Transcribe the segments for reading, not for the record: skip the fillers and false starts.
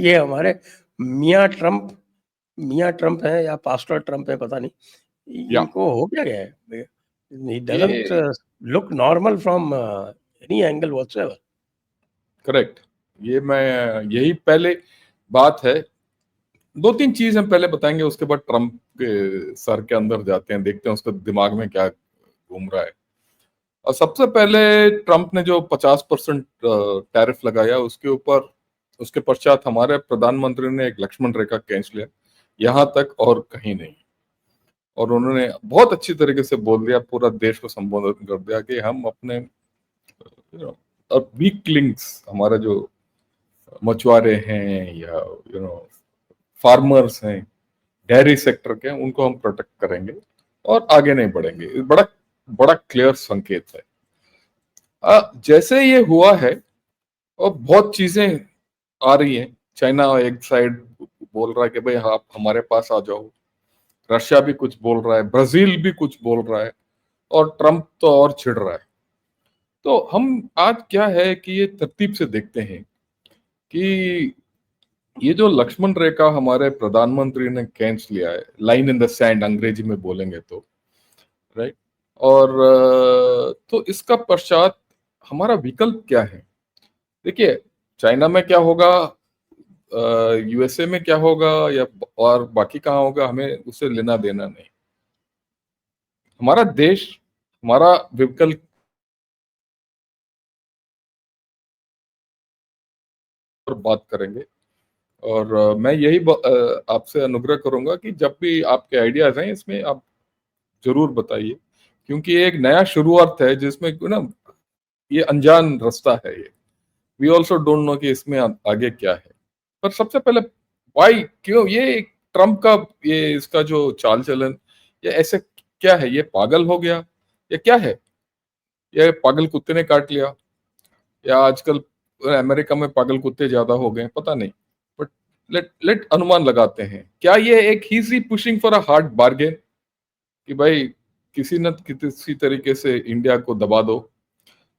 ये हमारे मियाँ ट्रम्प मियाँ ट्रम्प हैं या पास्टर ट्रम्प है, पता नहीं। या इनको हो क्या गया है? He doesn't ये look normal from any angle whatsoever. Correct, ये मैं यही पहले बात है। 2-3 चीज हम पहले बताएंगे, उसके बाद ट्रम्प के सर के अंदर जाते हैं, देखते हैं उसके दिमाग में क्या घूम रहा है। और सबसे पहले ट्रम्प ने जो 50% टैरिफ लगाया, उसके ऊपर उसके पश्चात हमारे प्रधानमंत्री ने एक लक्ष्मण रेखा खींच लिया, यहाँ तक और कहीं नहीं। और उन्होंने बहुत अच्छी तरीके से बोल दिया, पूरा देश को संबोधित कर दिया कि हम अपने वीक लिंक्स, हमारा जो मछुआरे हैं या फार्मर्स हैं, डेयरी सेक्टर के, उनको हम प्रोटेक्ट करेंगे और आगे नहीं बढ़ेंगे। ये बड़ा बड़ा क्लियर संकेत है। जैसे ये हुआ है और बहुत चीजें आ रही हैं। चाइना एक साइड बोल रहा है कि भाई आप हमारे पास आ जाओ, रशिया भी कुछ बोल रहा है, ब्राजील भी कुछ बोल रहा है, और ट्रम्प तो और छिड़ रहा है। तो हम आज क्या है कि ये तरतीब से देखते हैं कि ये जो लक्ष्मण रेखा हमारे प्रधानमंत्री ने खींच लिया है, लाइन इन द सैंड अंग्रेजी में बोलेंगे तो, राइट। और तो इसका पश्चात हमारा विकल्प क्या है? देखिए, चाइना में क्या होगा, यूएसए में क्या होगा, या और बाकी कहाँ होगा, हमें उससे लेना देना नहीं। हमारा देश, हमारा विकल्प पर बात करेंगे। और मैं यही आपसे अनुग्रह करूंगा कि जब भी आपके आइडियाज हैं इसमें आप जरूर बताइए, क्योंकि ये एक नया शुरुआत है जिसमें ना ये अनजान रास्ता है। ये वी ऑल्सो डोंट नो कि इसमें आगे क्या है। पर सबसे पहले वाई, क्यों ये ट्रम्प का ये इसका जो चाल चलन, ये ऐसे क्या है? ये पागल हो गया या क्या है? ये पागल कुत्ते ने काट लिया, या आजकल अमेरिका में पागल कुत्ते ज्यादा हो गए, पता नहीं। बट लेट लेट अनुमान लगाते हैं, क्या ये एक ही pushing for a hard bargain कि भाई किसी न किसी तरीके से इंडिया को दबा दो,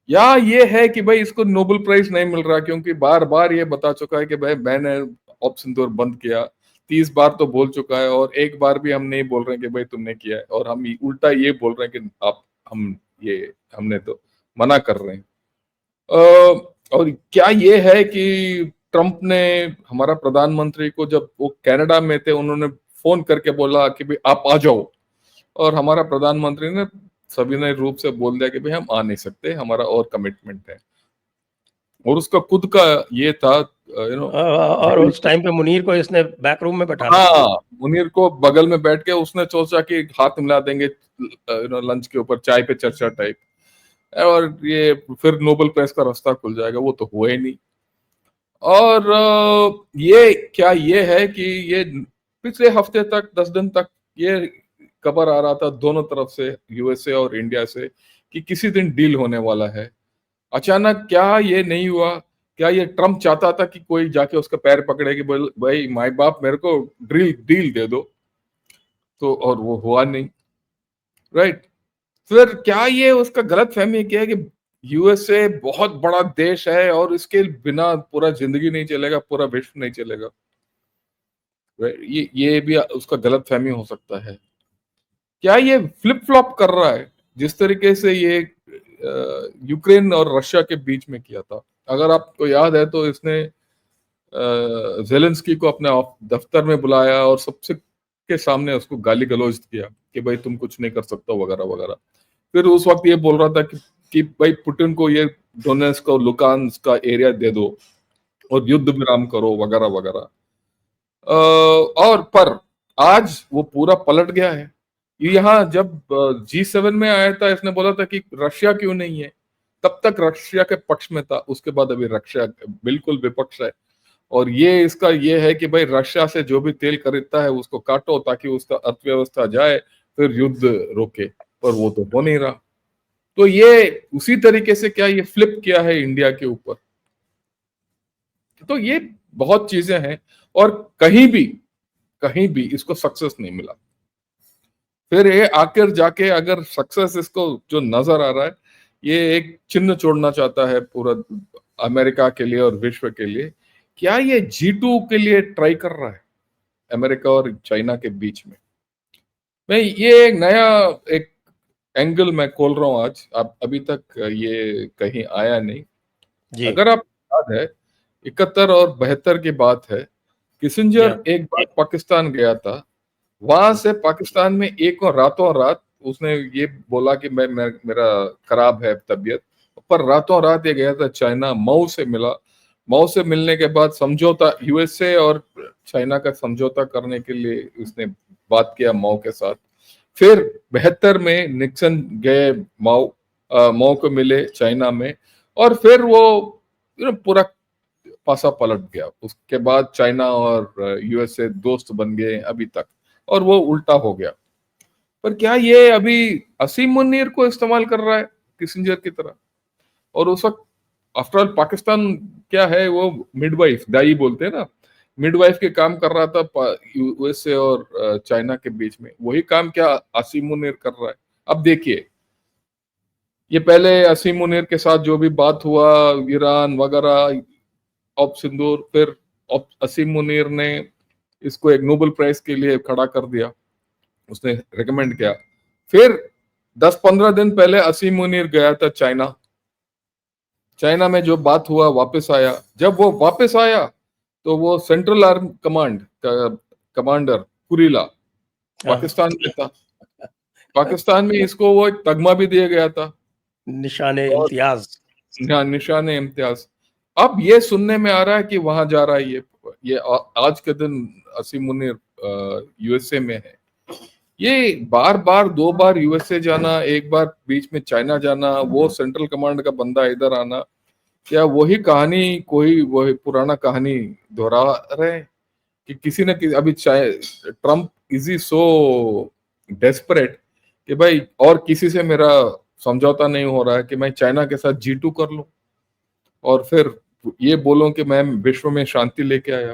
या ये है कि भाई इसको नोबेल प्राइज नहीं मिल रहा क्योंकि बार बार ये बता चुका है कि भाई मैंने ऑप्शन दौर बंद किया, 30 बार तो बोल चुका है, और एक बार भी हम नहीं बोल रहे हैं कि भाई तुमने किया है, और हम उल्टा ये बोल रहे हैं कि आप हम ये हमने तो मना कर रहे हैं। और क्या ये है कि ट्रम्प ने हमारा प्रधानमंत्री को, जब वो कनाडा में थे, उन्होंने फोन करके बोला कि भाई आप आ जाओ, और हमारा प्रधानमंत्री ने सविनय रूप से बोल दिया कि भाई हम आ नहीं सकते, हमारा और कमिटमेंट है। और उसका खुद का ये था, और उस टाइम पे मुनीर को इसने बैक रूम में बैठा रखा। हाँ, मुनीर को बगल में बैठ के उसने सोचा कि हाथ मिला देंगे लंच के ऊपर, चाय पे चर्चा टाइप, और ये फिर नोबेल प्राइज का रास्ता खुल जाएगा। वो तो हुआ ही नहीं। और ये क्या ये है कि ये पिछले हफ्ते तक, 10 दिन तक ये खबर आ रहा था दोनों तरफ से, यूएसए और इंडिया से, कि किसी दिन डील होने वाला है। अचानक क्या ये नहीं हुआ? क्या ये ट्रम्प चाहता था कि कोई जाके उसका पैर पकड़े कि भाई माई बाप मेरे को डील दे दो? तो और वो हुआ नहीं, राइट। फिर क्या ये उसका गलत फहमी क्या है कि यूएसए बहुत बड़ा देश है और इसके बिना पूरा जिंदगी नहीं चलेगा, पूरा विश्व नहीं चलेगा? ये भी उसका गलत फहमी हो सकता है। क्या ये फ्लिप फ्लॉप कर रहा है जिस तरीके से ये यूक्रेन और रशिया के बीच में किया था? अगर आपको याद है तो इसने जेलेंस्की को अपने दफ्तर में बुलाया और सबसे के सामने उसको गाली गलौज किया कि भाई तुम कुछ नहीं कर सकते वगैरह वगैरह। फिर उस वक्त ये बोल रहा था कि भाई पुतिन को ये डोनेट्स्क और लुकान्स का एरिया दे दो और युद्ध विराम करो वगैरह वगैरह। और पर आज वो पूरा पलट गया है। ये यहाँ जब G7 में आया था, इसने बोला था कि रशिया क्यों नहीं है, तब तक रशिया के पक्ष में था, उसके बाद अभी रशिया बिल्कुल विपक्ष है। और ये इसका ये है कि भाई रशिया से जो भी तेल खरीदता है उसको काटो ताकि उसका अर्थव्यवस्था जाए, फिर युद्ध रोके, पर वो तो हो नहीं रहा। तो ये उसी तरीके से क्या ये फ्लिप किया है इंडिया के ऊपर। तो ये बहुत चीजें हैं, और कहीं भी इसको सक्सेस नहीं मिला। फिर ये आखिर जाके अगर सक्सेस इसको जो नजर आ रहा है, ये एक चिन्ह छोड़ना चाहता है पूरा अमेरिका के लिए और विश्व के लिए क्या ये G2 के लिए ट्राई कर रहा है अमेरिका और चाइना के बीच में? मैं ये एक नया एक एंगल मैं खोल रहा हूँ आज, आप अभी तक ये कहीं आया नहीं। जी। अगर आप याद है 71 और 72 की बात है, या किसिंजर एक बार पाकिस्तान गया था। वहां से पाकिस्तान में एक और रातों रात उसने ये बोला कि मेरा खराब है तबीयत, पर रातों रात ये गया था चाइना, मऊ से मिला। मऊ से मिलने के बाद समझौता, यूएसए और चाइना का समझौता करने के लिए उसने बात किया मऊ के साथ। फिर 72 में निक्सन गए मऊ, मऊ को मिले चाइना में, और फिर वो पूरा पासा पलट गया। उसके बाद चाइना और यूएसए दोस्त बन गए अभी तक, और वो उल्टा हो गया। पर क्या ये अभी असीम मुनीर को इस्तेमाल कर रहा है किसिंजर की तरह? और उस वक्त आफ्टर ऑल पाकिस्तान क्या है, वो मिडवाइफ, दाई बोलते हैं ना, मिडवाइफ के काम कर रहा था यूएसए और चाइना के बीच में। वही काम क्या असीम मुनीर कर रहा है? अब देखिए, ये पहले असीम मुनीर के साथ जो भी बात हुआ, ईरान वगैरह, ऑप सिंदूर, फिर असीम मुनीर ने इसको एक नोबेल प्राइज के लिए खड़ा कर दिया, उसने रिकमेंड किया। फिर 10-15 दिन पहले असीम मुनीर गया था चाइना। चाइना में जो बात हुआ, वापस आया। जब वो वापस आया तो वो सेंट्रल आर्म कमांड का कमांडर कुरीला हाँ, पाकिस्तान में था। पाकिस्तान में इसको वो एक तगमा भी दिया गया था, निशाने और इम्तियाज। हाँ, निशान इम्तियाज। अब ये सुनने में आ रहा है कि वहां जा रहा है ये आज के दिन असीम मुनीर यूएसए में है। ये बार बार 2 बार यूएसए जाना, एक बार बीच में चाइना जाना, वो सेंट्रल कमांड का बंदा इधर आना, क्या वही कहानी, कोई वही पुराना कहानी दोहरा रहे हैं? कि किसी न किसी, अभी ट्रम्प इज सो डेस्परेट कि भाई और किसी से मेरा समझौता नहीं हो रहा है कि मैं चाइना के साथ G2 कर लूं, और फिर ये बोलूं कि मैं विश्व में शांति लेके आया।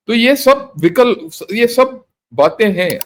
तो ये सब बातें हैं।